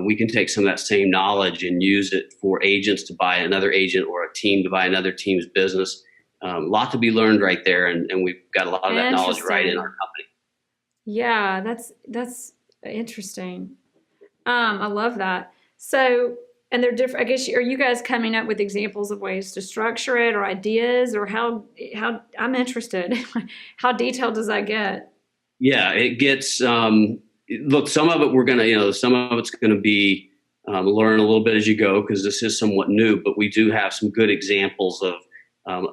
Speaker 2: we can take some of that same knowledge and use it for agents to buy another agent or a team to buy another team's business. A lot to be learned right there, and we've got a lot of that knowledge right in our company.
Speaker 1: Yeah, that's interesting. I love that. So, and they're different. I guess, are you guys coming up with examples of ways to structure it or ideas, or how I'm interested. How detailed does that get?
Speaker 2: Yeah, it gets, look, some of it some of it's going to be learn a little bit as you go, because this is somewhat new, but we do have some good examples of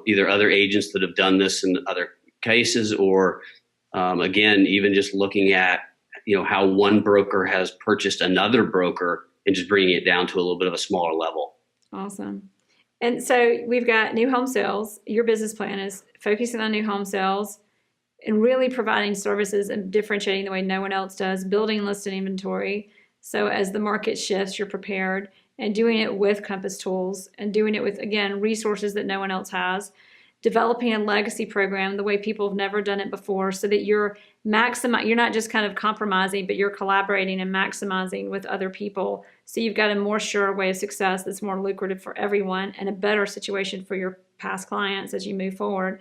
Speaker 2: either other agents that have done this in other cases, or again, even just looking at, how one broker has purchased another broker and just bringing it down to a little bit of a smaller level.
Speaker 1: Awesome. And so we've got new home sales. Your business plan is focusing on new home sales and really providing services and differentiating the way no one else does, building listing inventory. So as the market shifts, you're prepared, and doing it with Compass tools and doing it with, again, resources that no one else has. Developing a legacy program the way people have never done it before, so that you're not just kind of compromising, but you're collaborating and maximizing with other people. So you've got a more sure way of success that's more lucrative for everyone and a better situation for your past clients as you move forward.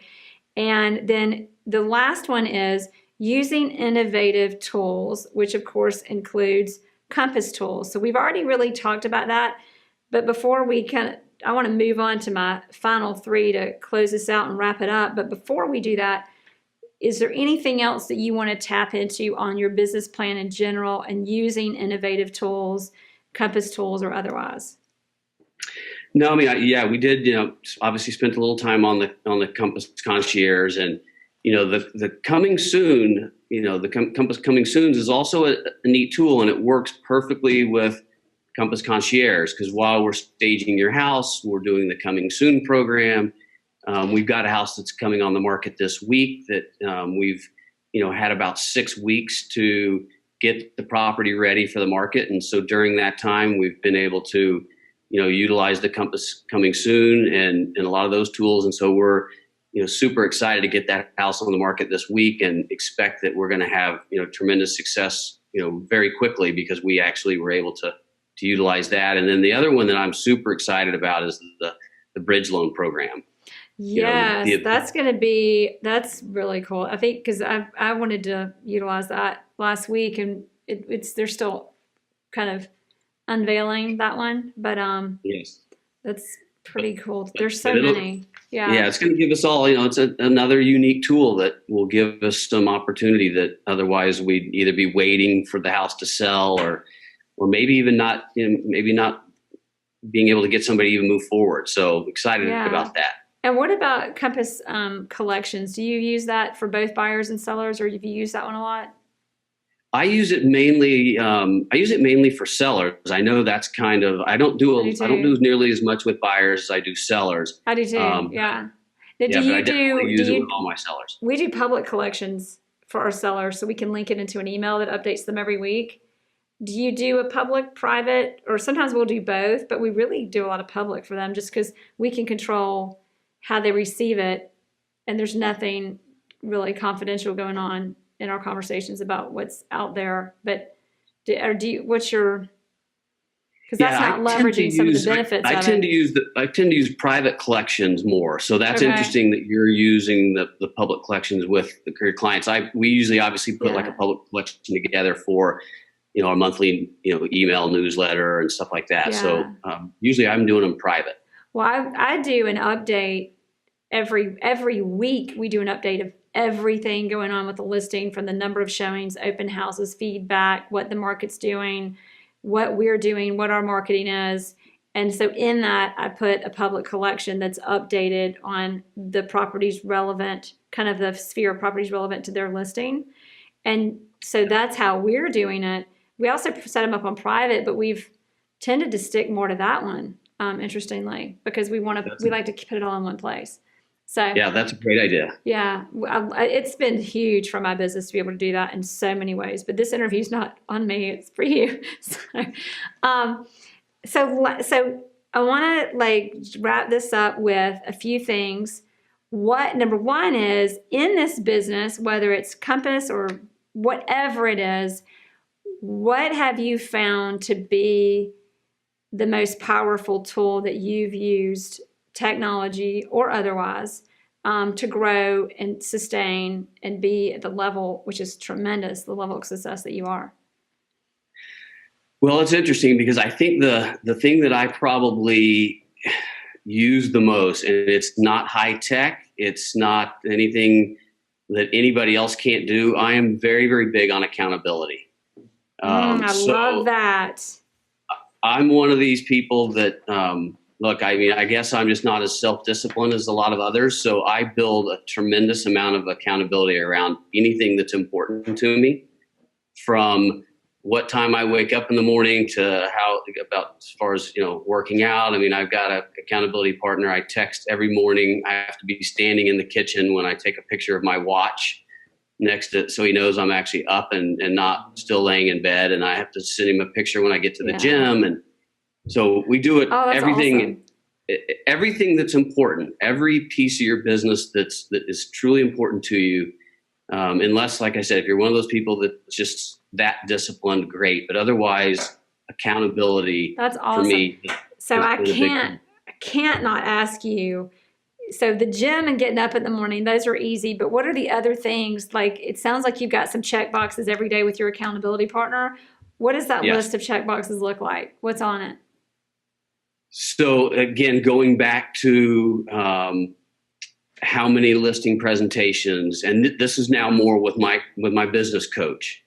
Speaker 1: And then the last one is using innovative tools, which of course includes Compass tools. So we've already really talked about that, but before I want to move on to my final three to close this out and wrap it up. But before we do that, is there anything else that you want to tap into on your business plan in general and using innovative tools, Compass tools or otherwise?
Speaker 2: No, I mean, we did, obviously spent a little time on the Compass Concierge, and, the coming soon, the Compass Coming Soon is also a neat tool, and it works perfectly with Compass Concierge, because while we're staging your house, we're doing the Coming Soon program. We've got a house that's coming on the market this week that we've had about 6 weeks to get the property ready for the market, and so during that time we've been able to utilize the Compass Coming Soon and a lot of those tools, and so we're super excited to get that house on the market this week, and expect that we're going to have tremendous success very quickly, because we actually were able to utilize that. And then the other one that I'm super excited about is the bridge loan program.
Speaker 1: Yes, that's really cool. I think because I wanted to utilize that last week, and they're still kind of unveiling that one, but
Speaker 2: yes,
Speaker 1: that's pretty cool. There's so many. Yeah,
Speaker 2: it's going to give us all, it's another unique tool that will give us some opportunity that otherwise we'd either be waiting for the house to sell, or maybe even not, maybe not being able to get somebody to even move forward. So excited about that.
Speaker 1: And what about Compass Collections? Do you use that for both buyers and sellers, or have you used that one a lot?
Speaker 2: I use it mainly for sellers. I know that's kind of, I don't do nearly as much with buyers as I do sellers.
Speaker 1: I do too. Yeah.
Speaker 2: But I definitely use it with all my sellers.
Speaker 1: We do public collections for our sellers, so we can link it into an email that updates them every week. Do you do a public, private, or sometimes we'll do both, but we really do a lot of public for them just because we can control how they receive it, and there's nothing really confidential going on in our conversations about what's out there. But what's your, because that's not leveraging some of the benefits of it.
Speaker 2: I tend to use private collections more. So that's interesting that you're using the public collections with your clients. We usually obviously put like a public collection together for our monthly email newsletter and stuff like that. So usually I'm doing them private.
Speaker 1: Well, I do an update every week. We do an update of everything going on with the listing, from the number of showings, open houses, feedback, what the market's doing, what we're doing, what our marketing is. And so in that, I put a public collection that's updated on the properties relevant, kind of the sphere of properties relevant to their listing. And so that's how we're doing it. We also set them up on private, but we've tended to stick more to that one, interestingly, because we like to put it all in one place. So
Speaker 2: yeah, that's a great idea. Yeah,
Speaker 1: it's been huge for my business to be able to do that in so many ways. But this interview is not on me; it's for you. So I want to wrap this up with a few things. what number one is in this business, whether it's Compass or whatever it is, what have you found to be the most powerful tool that you've used, technology or otherwise, to grow and sustain and be at the level, which is tremendous, the level of success that you are?
Speaker 2: Well, it's interesting because I think the thing that I probably use the most, and it's not high tech, it's not anything that anybody else can't do. I am very, very big on accountability.
Speaker 1: I love that.
Speaker 2: I'm one of these people that, look, I mean, I guess I'm just not as self-disciplined as a lot of others. So I build a tremendous amount of accountability around anything that's important to me, from what time I wake up in the morning to how about as far as, working out. I mean, I've got an accountability partner. I text every morning. I have to be standing in the kitchen when I take a picture of my watch next to it, so he knows I'm actually up and not still laying in bed. And I have to send him a picture when I get to the gym. And so we do it, everything, awesome. Everything that's important, every piece of your business that is truly important to you. Unless, like I said, if you're one of those people that's just that disciplined, great. But otherwise, accountability.
Speaker 1: That's awesome.
Speaker 2: For me.
Speaker 1: So I can't not ask you. So the gym and getting up in the morning, those are easy. But what are the other things? Like, it sounds like you've got some check boxes every day with your accountability partner. What does that list of check boxes look like? What's on it?
Speaker 2: So again, going back to how many listing presentations, and this is now more with my business coach,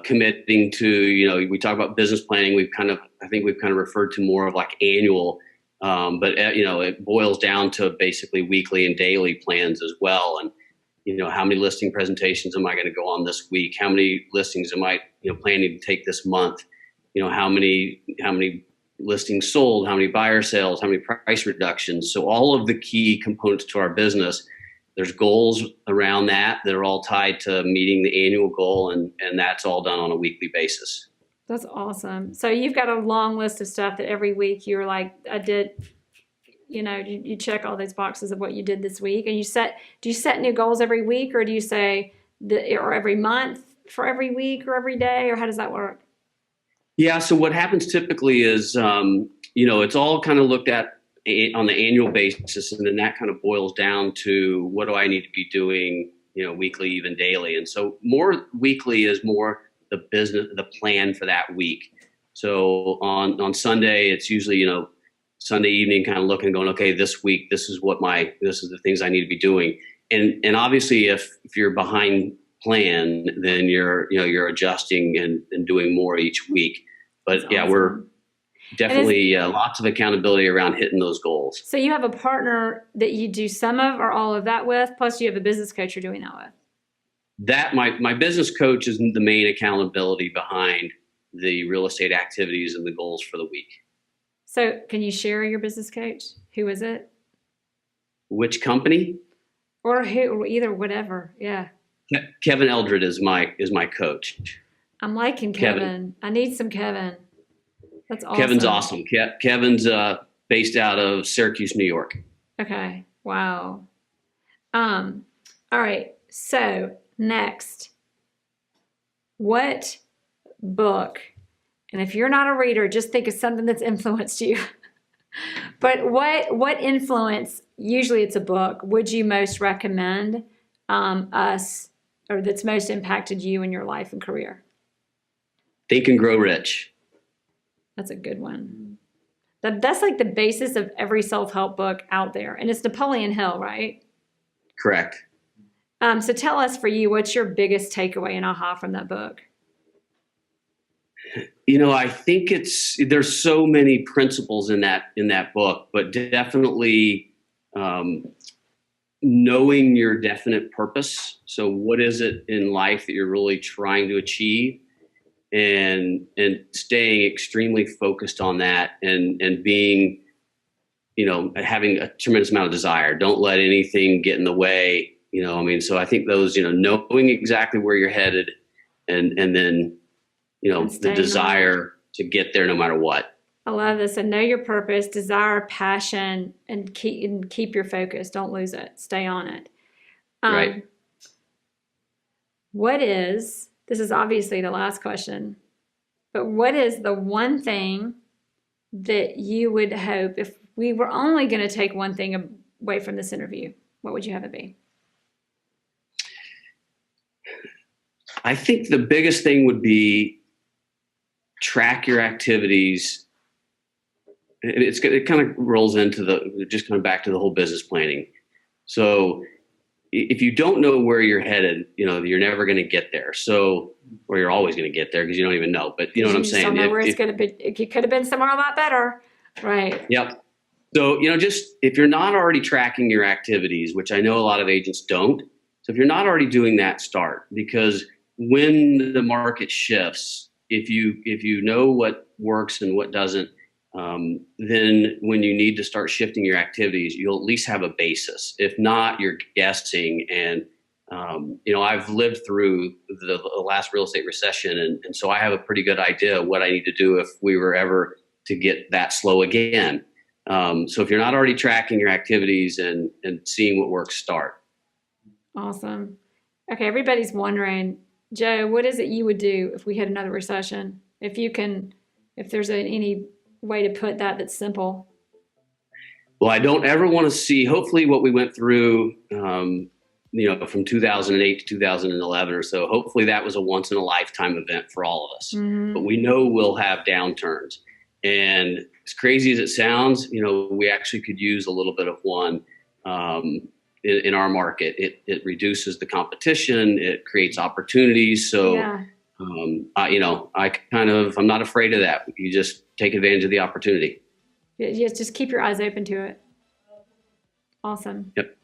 Speaker 2: committing to, we talk about business planning. I think we've kind of referred to more of like annual, but it boils down to basically weekly and daily plans as well. And, how many listing presentations am I going to go on this week? How many listings am I, planning to take this month? How many listings sold, how many buyer sales, how many price reductions. So all of the key components to our business, there's goals around that are all tied to meeting the annual goal, and that's all done on a weekly basis.
Speaker 1: That's awesome. So you've got a long list of stuff that every week you're like, I did, you check all those boxes of what you did this week, and do you set new goals every week, or do you say or every month for every week or every day, or how does that work?
Speaker 2: Yeah. So what happens typically is, it's all kind of looked at on the annual basis, and then that kind of boils down to what do I need to be doing, weekly, even daily. And so more weekly is more the plan for that week. So on Sunday, it's usually, Sunday evening, kind of looking and going, okay, this week, this is the things I need to be doing. And obviously if you're behind plan, then you're adjusting and doing more each week. But that's awesome. We're definitely lots of accountability around hitting those goals.
Speaker 1: So you have a partner that you do some of or all of that with, plus you have a business coach you're doing that with.
Speaker 2: That my business coach is the main accountability behind the real estate activities and the goals for the week.
Speaker 1: So can you share your business coach? Who is it?
Speaker 2: Which company?
Speaker 1: Or who, or either, whatever. Yeah.
Speaker 2: Kevin Eldred is my coach.
Speaker 1: I'm liking Kevin. I need some Kevin. That's awesome.
Speaker 2: Kevin's awesome. Kevin's based out of Syracuse, New York.
Speaker 1: Okay. Wow. All right. So next, what book, and if you're not a reader, just think of something that's influenced you. But what influence, usually it's a book, would you most recommend us, or that's most impacted you in your life and career?
Speaker 2: Think and Grow Rich.
Speaker 1: That's a good one. That's like the basis of every self-help book out there. And it's Napoleon Hill, right?
Speaker 2: Correct.
Speaker 1: So tell us, for you, what's your biggest takeaway and aha from that book?
Speaker 2: I think there's so many principles in that book, but definitely knowing your definite purpose. So what is it in life that you're really trying to achieve, and staying extremely focused on that, and being, having a tremendous amount of desire. Don't let anything get in the way. So I think those, knowing exactly where you're headed, and then, the desire to get there no matter what.
Speaker 1: I love this. And know your purpose, desire, passion, and keep your focus. Don't lose it. Stay on it.
Speaker 2: Right.
Speaker 1: This is obviously the last question, but what is the one thing that you would hope, if we were only going to take one thing away from this interview, what would you have it be?
Speaker 2: I think the biggest thing would be track your activities. It kind of rolls into just coming back to the whole business planning. So if you don't know where you're headed, you're never going to get there. Or you're always going to get there because you don't even know. But you know what I'm saying?
Speaker 1: Don't know where it's going to be. It could have been somewhere a lot better, right?
Speaker 2: Yep. So just if you're not already tracking your activities, which I know a lot of agents don't. So if you're not already doing that, start, because when the market shifts, if you know what works and what doesn't, then when you need to start shifting your activities, you'll at least have a basis. If not, you're guessing. And I've lived through the last real estate recession, and so I have a pretty good idea of what I need to do if we were ever to get that slow again. So if you're not already tracking your activities and seeing what works, start.
Speaker 1: Awesome. Okay, everybody's wondering, Joe, what is it you would do if we had another recession? If there's any way to put that that's simple.
Speaker 2: Well, I don't ever want to see, hopefully what we went through, from 2008 to 2011 or so, hopefully that was a once in a lifetime event for all of us. Mm-hmm. But we know we'll have downturns. And as crazy as it sounds, we actually could use a little bit of one in our market. It reduces the competition. It creates opportunities. So, yeah. I'm not afraid of that. You just take advantage of the opportunity.
Speaker 1: Just keep your eyes open to it. Awesome.
Speaker 2: Yep.